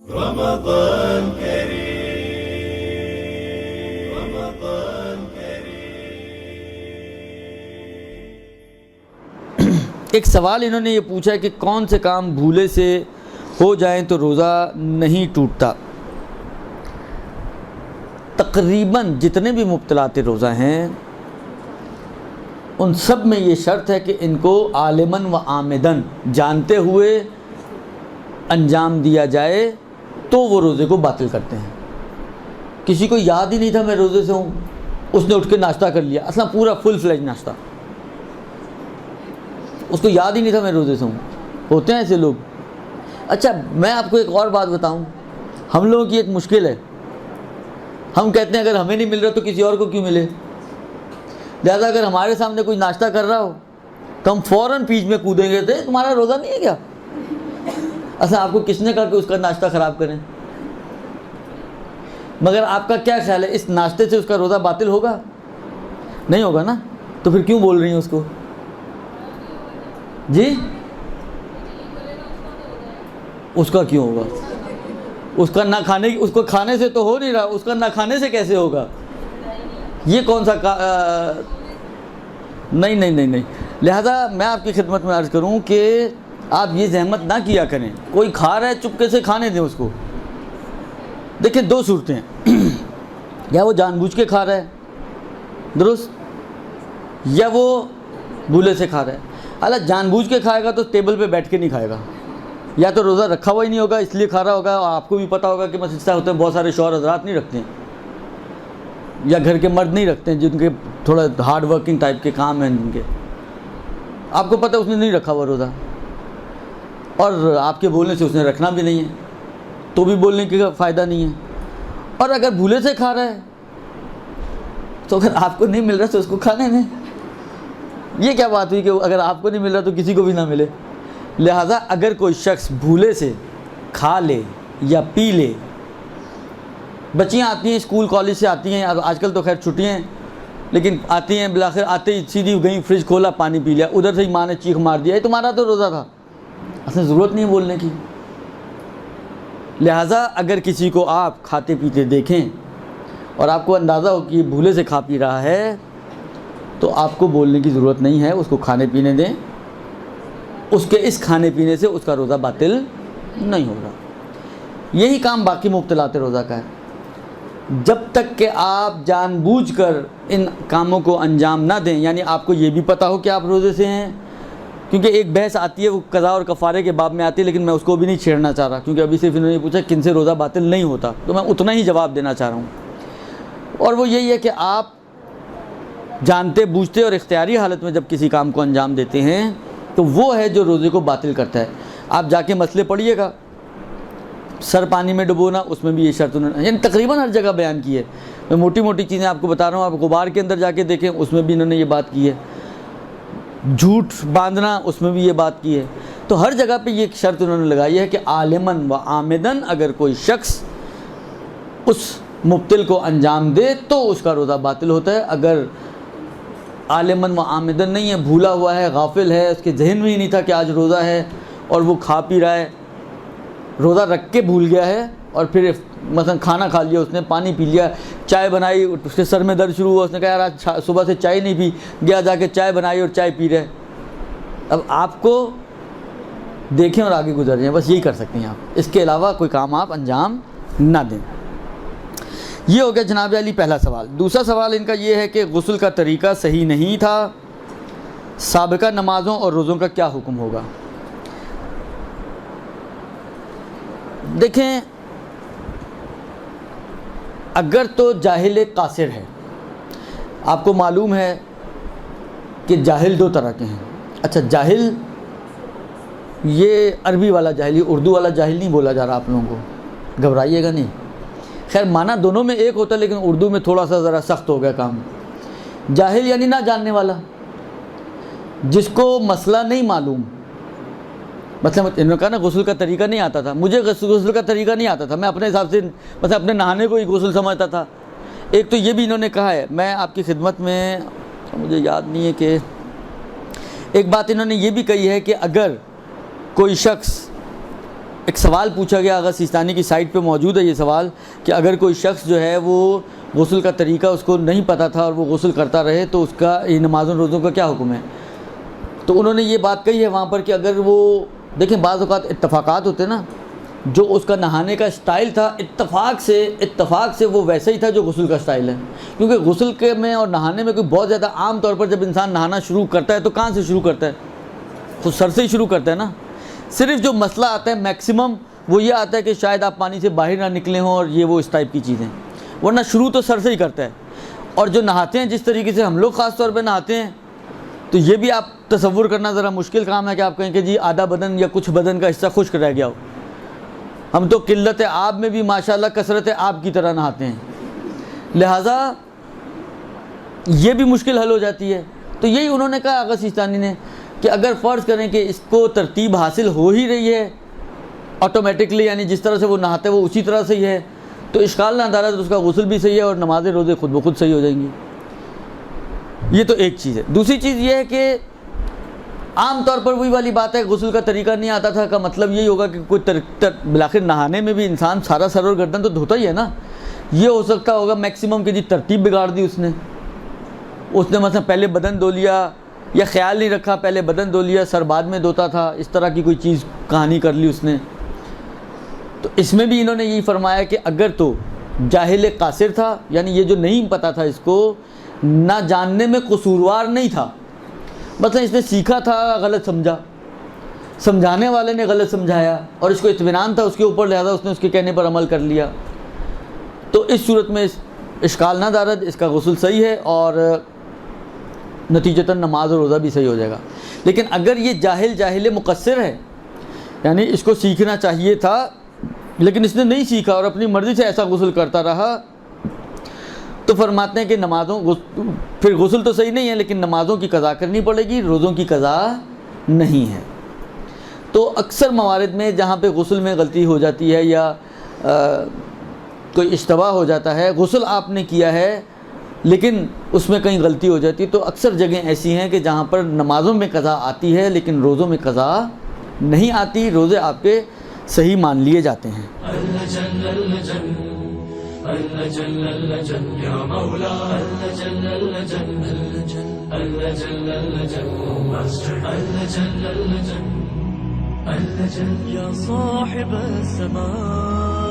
رمضان کریم، رمضان کریم۔ ایک سوال انہوں نے یہ پوچھا کہ کون سے کام بھولے سے ہو جائیں تو روزہ نہیں ٹوٹتا؟ تقریباً جتنے بھی مبطلات روزہ ہیں ان سب میں یہ شرط ہے کہ ان کو عالماً و عامداً جانتے ہوئے انجام دیا جائے تو وہ روزے کو باطل کرتے ہیں۔ کسی کو یاد ہی نہیں تھا میں روزے سے ہوں، اس نے اٹھ کے ناشتہ کر لیا، اصلا پورا فل فلیج ناشتہ، اس کو یاد ہی نہیں تھا میں روزے سے ہوں۔ ہوتے ہیں ایسے لوگ۔ اچھا میں آپ کو ایک اور بات بتاؤں، ہم لوگوں کی ایک مشکل ہے، ہم کہتے ہیں اگر ہمیں نہیں مل رہا تو کسی اور کو کیوں ملے؟ لہٰذا اگر ہمارے سامنے کوئی ناشتہ کر رہا ہو تو ہم فوراً پیچھ میں کودیں گے، تو تمہارا روزہ نہیں ہے کیا؟ اصلا آپ کو کس نے کہا کہ اس کا ناشتہ خراب کریں؟ مگر آپ کا کیا خیال ہے، اس ناشتے سے اس کا روزہ باطل ہوگا؟ نہیں ہوگا نا، تو پھر کیوں بول رہی ہیں اس کو؟ جی اس کا کیوں ہوگا؟ اس کا نہ کھانے، اس کو کھانے سے تو ہو نہیں رہا، اس کا نہ کھانے سے کیسے ہوگا؟ یہ کون سا نہیں۔ لہذا میں آپ کی خدمت میں عرض کروں کہ آپ یہ زحمت نہ کیا کریں، کوئی کھا رہا ہے چپکے سے کھانے دیں اس کو۔ دیکھیں دو صورتیں ہیں، یا وہ جان بوجھ کے کھا رہا ہے درست، یا وہ بھولے سے کھا رہا ہے۔ حالانکہ جان بوجھ کے کھائے گا تو ٹیبل پہ بیٹھ کے نہیں کھائے گا، یا تو روزہ رکھا ہوا ہی نہیں ہوگا اس لیے کھا رہا ہوگا، اور آپ کو بھی پتہ ہوگا کہ مسجد سے ہوتے ہیں بہت سارے شوہر حضرات نہیں رکھتے ہیں، یا گھر کے مرد نہیں رکھتے ہیں جن کے تھوڑا ہارڈ ورکنگ ٹائپ کے کام ہیں جن کے، آپ کو پتہ اس نے نہیں رکھا ہوا روزہ، اور آپ کے بولنے سے اس نے رکھنا بھی نہیں ہے، تو بھی بولنے کا فائدہ نہیں ہے۔ اور اگر بھولے سے کھا رہا ہے تو اگر آپ کو نہیں مل رہا تو اس کو کھانے دیں۔ یہ کیا بات ہوئی کہ اگر آپ کو نہیں مل رہا تو کسی کو بھی نہ ملے؟ لہٰذا اگر کوئی شخص بھولے سے کھا لے یا پی لے، بچیاں آتی ہیں اسکول کالج سے آتی ہیں، آج کل تو خیر چھٹیاں ہیں، لیکن آتی ہیں بالآخر آتے ہی سیدھی گئیں فریج کھولا پانی پی لیا، ادھر سے ہی ماں نے چیخ مار دیا، یہ تمہارا تو روزہ تھا، اصل ضرورت نہیں بولنے کی۔ لہٰذا اگر کسی کو آپ کھاتے پیتے دیکھیں اور آپ کو اندازہ ہو کہ یہ بھولے سے کھا پی رہا ہے تو آپ کو بولنے کی ضرورت نہیں ہے، اس کو کھانے پینے دیں، اس کے اس کھانے پینے سے اس کا روزہ باطل نہیں ہوگا۔ یہی کام باقی مبطلات روزہ کا ہے۔ جب تک کہ آپ جان بوجھ کر ان کاموں کو انجام نہ دیں، یعنی آپ کو یہ بھی پتہ ہو کہ آپ روزے سے ہیں، کیونکہ ایک بحث آتی ہے وہ قضاء اور کفارے کے باب میں آتی ہے، لیکن میں اس کو بھی نہیں چھیڑنا چاہ رہا، کیونکہ ابھی صرف انہوں نے پوچھا کن سے روزہ باطل نہیں ہوتا، تو میں اتنا ہی جواب دینا چاہ رہا ہوں، اور وہ یہی ہے کہ آپ جانتے بوجھتے اور اختیاری حالت میں جب کسی کام کو انجام دیتے ہیں تو وہ ہے جو روزے کو باطل کرتا ہے۔ آپ جا کے مسئلے پڑھیے گا، سر پانی میں ڈبونا، اس میں بھی یہ شرط انہوں نے یعنی تقریباً ہر جگہ بیان کی ہے۔ میں موٹی موٹی چیزیں آپ کو بتا رہا ہوں، آپ غبار کے اندر جا کے دیکھیں، اس میں بھی انہوں نے یہ بات کی ہے، جھوٹ باندھنا اس میں بھی یہ بات کی ہے، تو ہر جگہ پہ یہ شرط انہوں نے لگائی ہے کہ عالماً و عامداً اگر کوئی شخص اس مبطل کو انجام دے تو اس کا روزہ باطل ہوتا ہے۔ اگر عالماً و عامداً نہیں ہے، بھولا ہوا ہے، غافل ہے، اس کے ذہن میں ہی نہیں تھا کہ آج روزہ ہے اور وہ کھا پی رہا ہے، روزہ رکھ کے بھول گیا ہے، اور پھر مثلا کھانا کھا لیا اس نے، پانی پی لیا، چائے بنائی، اس کے سر میں درد شروع ہوا، اس نے کہا یار آج صبح سے چائے نہیں پی، گیا جا کے چائے بنائی اور چائے پی رہے۔ اب آپ کو دیکھیں اور آگے گزر جائیں، بس یہی کر سکتے ہیں آپ، اس کے علاوہ کوئی کام آپ انجام نہ دیں۔ یہ ہو گیا جناب علی پہلا سوال۔ دوسرا سوال ان کا یہ ہے کہ غسل کا طریقہ صحیح نہیں تھا، سابقہ نمازوں اور روزوں کا کیا حکم ہوگا؟ دیکھیں اگر تو جاہل قاصر ہے، آپ کو معلوم ہے کہ جاہل دو طرح کے ہیں۔ اچھا جاہل یہ عربی والا جاہل، یہ اردو والا جاہل نہیں بولا جا رہا آپ لوگوں کو، گھبرائیے گا نہیں، خیر معنی دونوں میں ایک ہوتا ہے، لیکن اردو میں تھوڑا سا ذرا سخت ہو گیا کام۔ جاہل یعنی نہ جاننے والا، جس کو مسئلہ نہیں معلوم، مطلب انہوں نے کہا نا غسل کا طریقہ نہیں آتا تھا، مجھے غسل کا طریقہ نہیں آتا تھا، میں اپنے حساب سے مثلا اپنے نہانے کو ہی غسل سمجھتا تھا۔ ایک تو یہ بھی انہوں نے کہا ہے، میں آپ کی خدمت میں، مجھے یاد نہیں ہے کہ ایک بات انہوں نے یہ بھی کہی ہے کہ اگر کوئی شخص ایک سوال پوچھا گیا آغا سیستانی کی سائٹ پہ موجود ہے یہ سوال کہ اگر کوئی شخص جو ہے وہ غسل کا طریقہ اس کو نہیں پتہ تھا اور وہ غسل کرتا رہے تو اس کا یہ نمازوں روزوں کا کیا حکم ہے. تو انہوں نے یہ بات کہی ہے وہاں پر کہ اگر وہ دیکھیں بعض اوقات اتفاقات ہوتے ہیں نا, جو اس کا نہانے کا سٹائل تھا اتفاق سے وہ ویسا ہی تھا جو غسل کا سٹائل ہے, کیونکہ غسل کے میں اور نہانے میں کوئی بہت زیادہ عام طور پر جب انسان نہانا شروع کرتا ہے تو کہاں سے شروع کرتا ہے, خود سر سے ہی شروع کرتا ہے نا. صرف جو مسئلہ آتا ہے میکسیمم وہ یہ آتا ہے کہ شاید آپ پانی سے باہر نہ نکلے ہوں اور یہ وہ اس ٹائپ کی چیزیں, ورنہ شروع تو سر سے ہی کرتا ہے. اور جو نہاتے ہیں جس طریقے سے ہم لوگ خاص طور پہ نہاتے ہیں تو یہ بھی آپ تصور کرنا ذرا مشکل کام ہے کہ آپ کہیں کہ جی آدھا بدن یا کچھ بدن کا حصہ خشک رہ گیا ہو. ہم تو قلت آب میں بھی ماشاءاللہ کثرت آب کی طرح نہاتے ہیں, لہٰذا یہ بھی مشکل حل ہو جاتی ہے. تو یہی انہوں نے کہا آغا سیستانی نے کہ اگر فرض کریں کہ اس کو ترتیب حاصل ہو ہی رہی ہے آٹومیٹکلی, یعنی جس طرح سے وہ نہاتے وہ اسی طرح سے ہی ہے, تو اشکال نہ دارا تو اس کا غسل بھی صحیح ہے اور نماز روزے خود بخود صحیح ہو جائیں گی. یہ تو ایک چیز ہے. دوسری چیز یہ ہے کہ عام طور پر وہی والی بات ہے, غسل کا طریقہ نہیں آتا تھا کا مطلب یہی ہوگا کہ کوئی بلاخر نہانے میں بھی انسان سارا سر اور گردن تو دھوتا ہی ہے نا. یہ ہو سکتا ہوگا میکسیمم کہ جی ترتیب بگاڑ دی اس نے مثلا پہلے بدن دھو لیا یا خیال نہیں رکھا پہلے بدن دھو لیا سر بعد میں دھوتا تھا, اس طرح کی کوئی چیز کہانی کر لی اس نے. تو اس میں بھی انہوں نے یہی فرمایا کہ اگر تو جاہل قاصر تھا, یعنی یہ جو نہیں پتہ تھا اس کو نہ جاننے میں قصوروار نہیں تھا, مثلا اس نے سیکھا تھا غلط سمجھا, سمجھانے والے نے غلط سمجھایا اور اس کو اطمینان تھا اس کے اوپر, لہذا اس نے اس کے کہنے پر عمل کر لیا, تو اس صورت میں اشکال نہ دارد اس کا غسل صحیح ہے اور نتیجتاً نماز اور روزہ بھی صحیح ہو جائے گا. لیکن اگر یہ جاہل مقصر ہے, یعنی اس کو سیکھنا چاہیے تھا لیکن اس نے نہیں سیکھا اور اپنی مرضی سے ایسا غسل کرتا رہا, تو فرماتے ہیں کہ پھر غسل تو صحیح نہیں ہے لیکن نمازوں کی قضا کرنی پڑے گی, روزوں کی قضا نہیں ہے. تو اکثر موارد میں جہاں پہ غسل میں غلطی ہو جاتی ہے یا کوئی اشتباہ ہو جاتا ہے, غسل آپ نے کیا ہے لیکن اس میں کہیں غلطی ہو جاتی ہے, تو اکثر جگہیں ایسی ہیں کہ جہاں پر نمازوں میں قضا آتی ہے لیکن روزوں میں قضا نہیں آتی, روزے آپ کے صحیح مان لیے جاتے ہیں. يا صاحب السماء